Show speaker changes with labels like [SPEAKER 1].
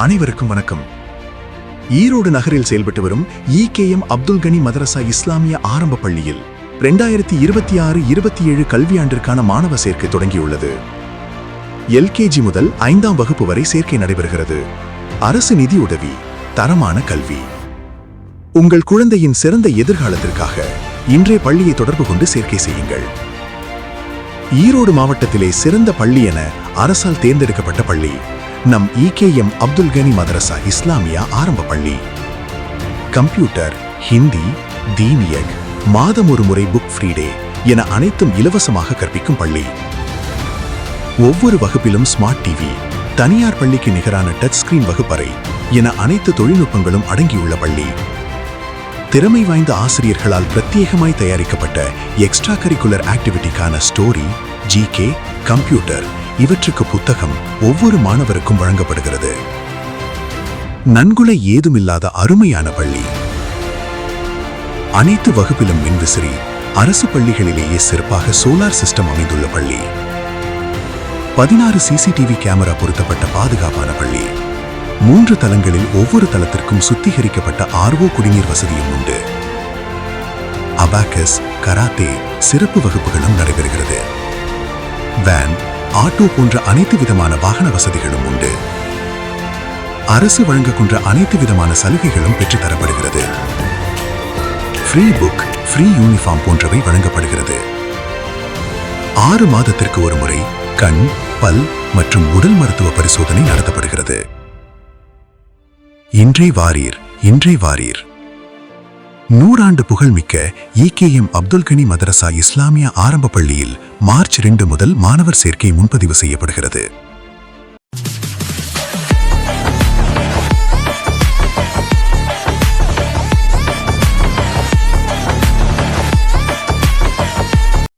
[SPEAKER 1] அனைவருக்கும் வணக்கம். ஈரோடு நகரில் செயல்பட்டு வரும் ஈகேஎம் அப்துல் கனி மதரசா இஸ்லாமிய ஆரம்ப பள்ளியில் 2026-27 கல்வியாண்டிற்கான மாணவ சேர்க்கை தொடங்கியுள்ளது. LKG முதல் 5ஆம் வகுப்பு வரை சேர்க்கை நடைபெறுகிறது. அரசு நிதி உதவி, தரமான கல்வி. உங்கள் குழந்தையின் சிறந்த எதிர்காலத்திற்காக இன்றைய பள்ளியை தொடர்பு கொண்டு சேர்க்கை செய்யுங்கள். ஈரோடு மாவட்டத்திலே சிறந்த பள்ளி என அரசால் தேர்ந்தெடுக்கப்பட்ட பள்ளி நம் ஈகேஎம் அப்துல் கனி மதரசா இஸ்லாமியா ஆரம்ப பள்ளி. கம்ப்யூட்டர், ஹிந்தி, தீனியக், மாதம் ஒரு முறை புக் ஃப்ரீ டே என அனைத்தும் இலவசமாக கற்பிக்கும் பள்ளி. ஒவ்வொரு வகுப்பிலும் ஸ்மார்ட் டிவி, தனியார் பள்ளிக்கு நிகரான டச் ஸ்கிரீன் வகுப்பறை என அனைத்து தொழில்நுட்பங்களும் அடங்கியுள்ள பள்ளி. திறமை வாய்ந்த ஆசிரியர்களால் பிரத்யேகமாய் தயாரிக்கப்பட்ட எக்ஸ்ட்ரா கரிக்குலர் ஆக்டிவிட்டிக்கான ஸ்டோரி, ஜிகே, கம்ப்யூட்டர் இவற்றுக்கு புத்தகம் ஒவ்வொரு மாணவருக்கும் வழங்கப்படுகிறது. நன்கொடை ஏதுமில்லாத அருமையான பள்ளி. அனைத்து வகுப்பிலும் மின்விசிறி, அரசு பள்ளிகளிலேயே சிறப்பாக சோலார் சிஸ்டம் அமைந்துள்ள பள்ளி. 16 CCTV கேமரா பொருத்தப்பட்ட பாதுகாப்பான பள்ளி. 3 தளங்களில் ஒவ்வொரு தளத்திற்கும் சுத்திகரிக்கப்பட்ட RO குடிநீர் வசதியும் உண்டு. அபாக்கஸ், கராத்தே சிறப்பு வகுப்புகளும் நடைபெறுகிறது. வேன், ஆட்டோ போன்ற அனைத்து விதமான வாகன வசதிகளும் உண்டு. அரசு வழங்கக்கூடிய அனைத்து விதமான சலுகைகளும் பெற்றுத்தரப்படுகிறது. ஃப்ரீ புக், ஃப்ரீ யூனிஃபார்ம் போன்றவை வழங்கப்படுகிறது. 6 மாதத்திற்கு ஒரு முறை கண், பல் மற்றும் உடல் மருத்துவ பரிசோதனை நடத்தப்படுகிறது. இன்றே வாரீர், இன்றே வாரீர். 100 ஆண்டு புகழ்மிக்க ஈகேஎம் அப்துல் கனி மதரசா இஸ்லாமியா ஆரம்ப பள்ளியில் மார்ச் 2 முதல் மாணவர் சேர்க்கை முன்பதிவு செய்யப்படுகிறது.